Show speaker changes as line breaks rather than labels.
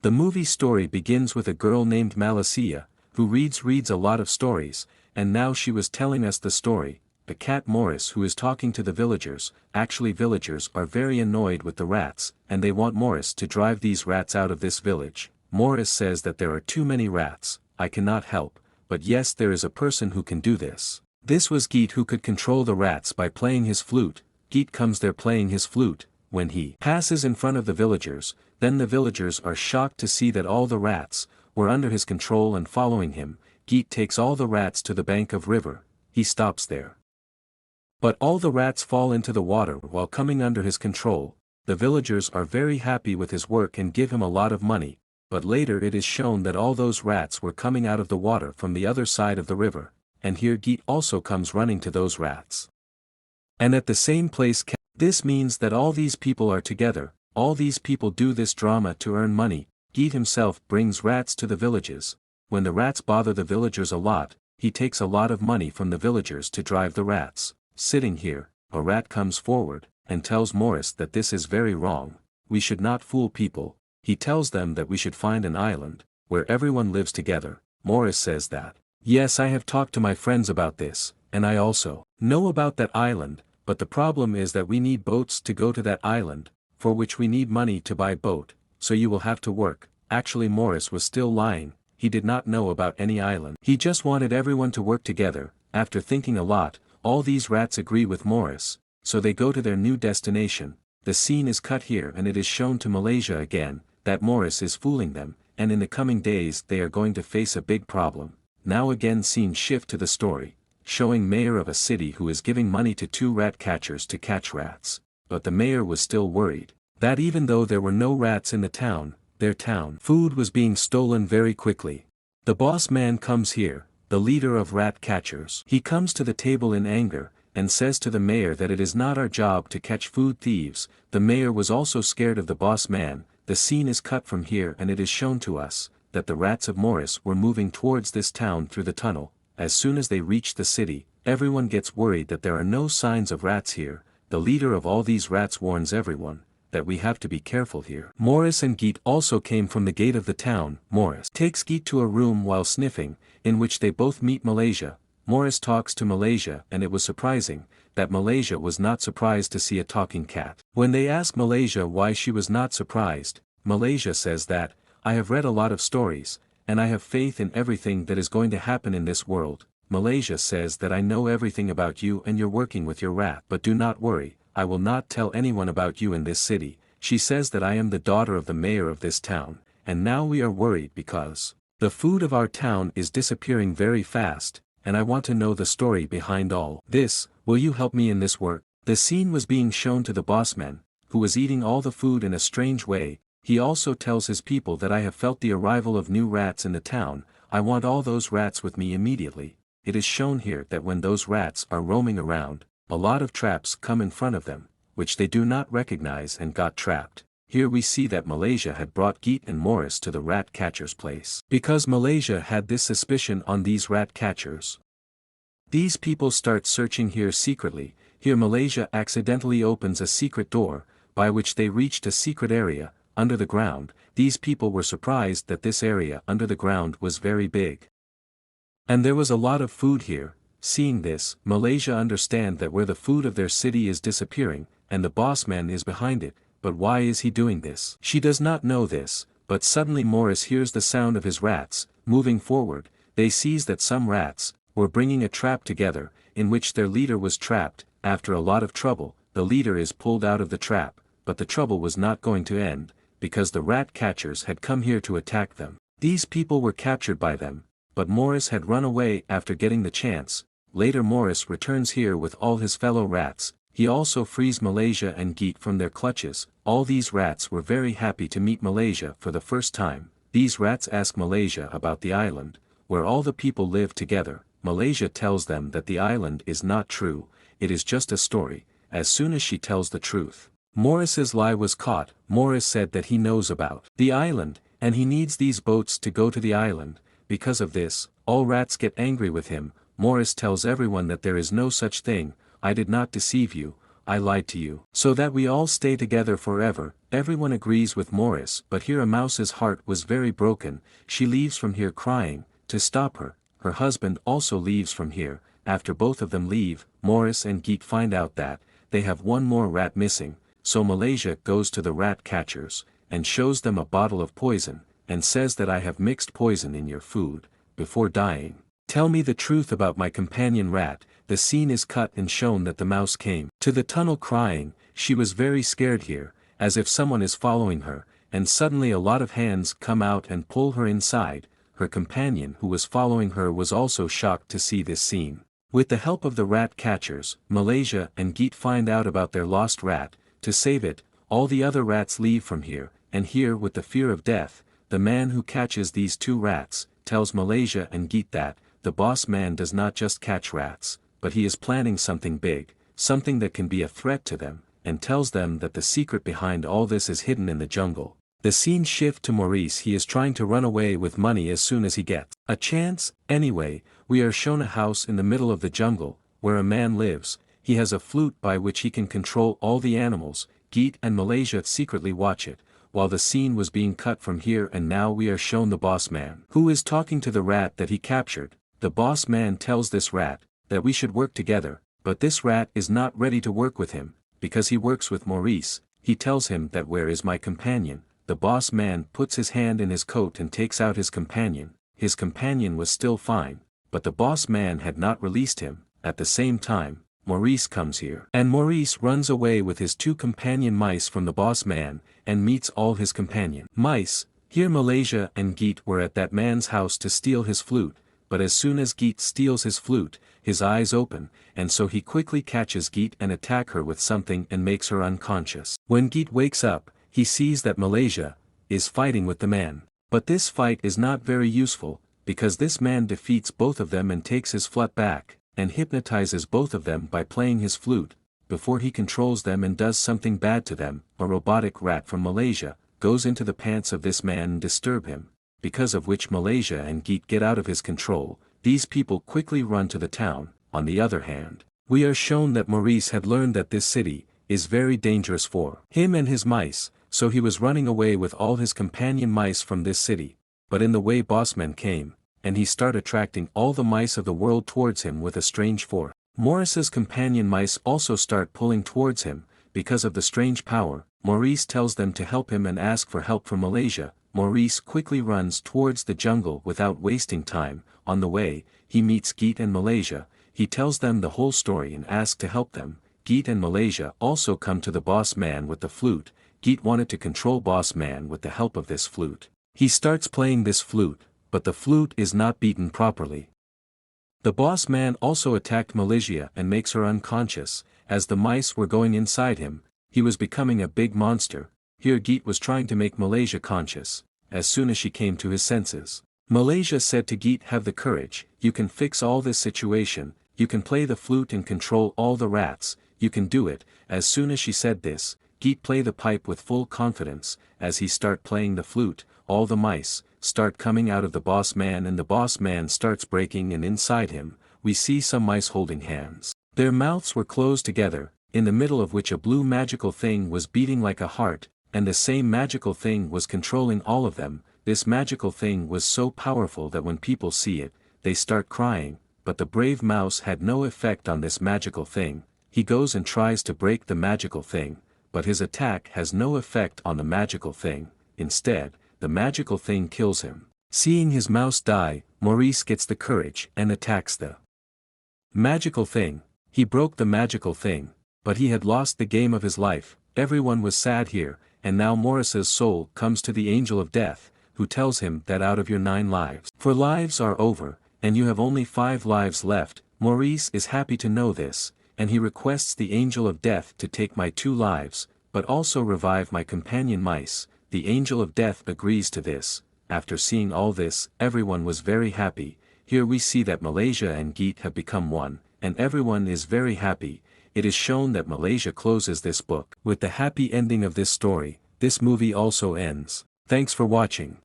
The movie story begins with a girl named Malicia, who reads a lot of stories, and now she was telling us the story. The cat Maurice who is talking to the villagers. Actually villagers are very annoyed with the rats, and they want Maurice to drive these rats out of this village. Maurice says that there are too many rats, I cannot help, but yes there is a person who can do this. This was Geet who could control the rats by playing his flute. Geet comes there playing his flute. When he passes in front of the villagers, then the villagers are shocked to see that all the rats were under his control and following him. Geet takes all the rats to the bank of river. He stops there. But all the rats fall into the water while coming under his control. The villagers are very happy with his work and give him a lot of money, but later it is shown that all those rats were coming out of the water from the other side of the river, and here Geet also comes running to those rats. And at the same place this means that all these people are together, all these people do this drama to earn money. Geet himself brings rats to the villages. When the rats bother the villagers a lot, he takes a lot of money from the villagers to drive the rats. Sitting here, a rat comes forward, and tells Maurice that this is very wrong, we should not fool people. He tells them that we should find an island, where everyone lives together. Maurice says that, yes I have talked to my friends about this, and I also know about that island, but the problem is that we need boats to go to that island, for which we need money to buy boat, so you will have to work. Actually Maurice was still lying, he did not know about any island. He just wanted everyone to work together. After thinking a lot, all these rats agree with Maurice, so they go to their new destination. The scene is cut here and it is shown to Malicia again, that Maurice is fooling them, and in the coming days they are going to face a big problem. Now again scene shift to the story, showing mayor of a city who is giving money to 2 rat catchers to catch rats. But the mayor was still worried, that even though there were no rats in the town, their town food was being stolen very quickly. The boss man comes here, the leader of rat catchers. He comes to the table in anger, and says to the mayor that it is not our job to catch food thieves. The mayor was also scared of the boss man. The scene is cut from here and it is shown to us, that the rats of Maurice were moving towards this town through the tunnel. As soon as they reach the city, everyone gets worried that there are no signs of rats here. The leader of all these rats warns everyone, that we have to be careful here. Maurice and Geet also came from the gate of the town. Maurice takes Geet to a room while sniffing, in which they both meet Malicia. Maurice talks to Malicia and it was surprising, that Malicia was not surprised to see a talking cat. When they ask Malicia why she was not surprised, Malicia says that, I have read a lot of stories, and I have faith in everything that is going to happen in this world. Malicia says that I know everything about you and you're working with your rat. But do not worry, I will not tell anyone about you in this city. She says that I am the daughter of the mayor of this town, and now we are worried because the food of our town is disappearing very fast, and I want to know the story behind all this. Will you help me in this work? The scene was being shown to the bossman, who was eating all the food in a strange way. He also tells his people that I have felt the arrival of new rats in the town. I want all those rats with me immediately. It is shown here that when those rats are roaming around, a lot of traps come in front of them, which they do not recognize and got trapped. Here we see that Malicia had brought Geet and Maurice to the rat catcher's place. Because Malicia had this suspicion on these rat catchers. These people start searching here secretly. Here Malicia accidentally opens a secret door, by which they reached a secret area, under the ground. These people were surprised that this area under the ground was very big. And there was a lot of food here. Seeing this, Malicia understand that where the food of their city is disappearing, and the boss man is behind it. But why is he doing this? She does not know this, but suddenly Maurice hears the sound of his rats. Moving forward, they sees that some rats were bringing a trap together, in which their leader was trapped. After a lot of trouble, the leader is pulled out of the trap, but the trouble was not going to end, because the rat catchers had come here to attack them. These people were captured by them, but Maurice had run away after getting the chance. Later Maurice returns here with all his fellow rats. He also frees Malicia and Geet from their clutches. All these rats were very happy to meet Malicia for the first time. These rats ask Malicia about the island, where all the people live together. Malicia tells them that the island is not true, it is just a story. As soon as she tells the truth, Maurice's lie was caught. Maurice said that he knows about the island, and he needs these boats to go to the island. Because of this, all rats get angry with him. Maurice tells everyone that there is no such thing. I did not deceive you. I lied to you. So that we all stay together forever. Everyone agrees with Maurice, but here a mouse's heart was very broken. She leaves from here crying. To stop her, her husband also leaves from here. After both of them leave, Maurice and Geet find out that they have one more rat missing, so Malicia goes to the rat catchers, and shows them a bottle of poison, and says that I have mixed poison in your food, before dying. Tell me the truth about my companion rat. The scene is cut and shown that the mouse came to the tunnel crying. She was very scared here, as if someone is following her, and suddenly a lot of hands come out and pull her inside. Her companion who was following her was also shocked to see this scene. With the help of the rat catchers, Malicia and Geet find out about their lost rat. To save it, all the other rats leave from here, and here with the fear of death, the man who catches these two rats, tells Malicia and Geet that, the boss man does not just catch rats, but he is planning something big, something that can be a threat to them, and tells them that the secret behind all this is hidden in the jungle. The scene shifts to Maurice. He is trying to run away with money as soon as he gets a chance. Anyway, we are shown a house in the middle of the jungle, where a man lives. He has a flute by which he can control all the animals. Geet and Malicia secretly watch it, while the scene was being cut from here, and now we are shown the boss man, who is talking to the rat that he captured. The boss man tells this rat that we should work together, but this rat is not ready to work with him, because he works with Maurice. He tells him that where is my companion? The boss man puts his hand in his coat and takes out his companion. His companion was still fine, but the boss man had not released him. At the same time, Maurice comes here, and Maurice runs away with his two companion mice from the boss man, and meets all his companion mice. Here Malicia and Geet were at that man's house to steal his flute, but as soon as Geet steals his flute, his eyes open, and so he quickly catches Geet and attack her with something and makes her unconscious. When Geet wakes up, he sees that Malicia is fighting with the man. But this fight is not very useful, because this man defeats both of them and takes his flute back, and hypnotizes both of them by playing his flute, before he controls them and does something bad to them. A robotic rat from Malicia goes into the pants of this man and disturb him, because of which Malicia and Geet get out of his control. These people quickly run to the town. On the other hand, we are shown that Maurice had learned that this city is very dangerous for him and his mice, so he was running away with all his companion mice from this city. But in the way bossman came, and he started attracting all the mice of the world towards him with a strange force. Maurice's companion mice also start pulling towards him, because of the strange power. Maurice tells them to help him and ask for help from Malicia. Maurice quickly runs towards the jungle without wasting time. On the way, he meets Geet and Malicia. He tells them the whole story and asks to help them. Geet and Malicia also come to the boss man with the flute. Geet wanted to control boss man with the help of this flute. He starts playing this flute, but the flute is not beaten properly. The boss man also attacked Malicia and makes her unconscious. As the mice were going inside him, he was becoming a big monster. Here Geet was trying to make Malicia conscious. As soon as she came to his senses, Malicia said to Geet, have the courage, you can fix all this situation, you can play the flute and control all the rats, you can do it. As soon as she said this, Geet play the pipe with full confidence. As he start playing the flute, all the mice start coming out of the boss man, and the boss man starts breaking, and inside him, we see some mice holding hands. Their mouths were closed together, in the middle of which a blue magical thing was beating like a heart, and the same magical thing was controlling all of them. This magical thing was so powerful that when people see it, they start crying, but the brave mouse had no effect on this magical thing. He goes and tries to break the magical thing, but his attack has no effect on the magical thing. Instead, the magical thing kills him. Seeing his mouse die, Maurice gets the courage and attacks the magical thing. He broke the magical thing, but he had lost the game of his life. Everyone was sad here, and now Maurice's soul comes to the angel of death, who tells him that out of your 9 lives, 4 lives are over, and you have only 5 lives left. Maurice is happy to know this, and he requests the angel of death to take my 2 lives, but also revive my companion mice. The angel of death agrees to this. After seeing all this, everyone was very happy. Here we see that Malicia and Geet have become one, and everyone is very happy. It is shown that Malicia closes this book with the happy ending of this story. This movie also ends. Thanks for watching.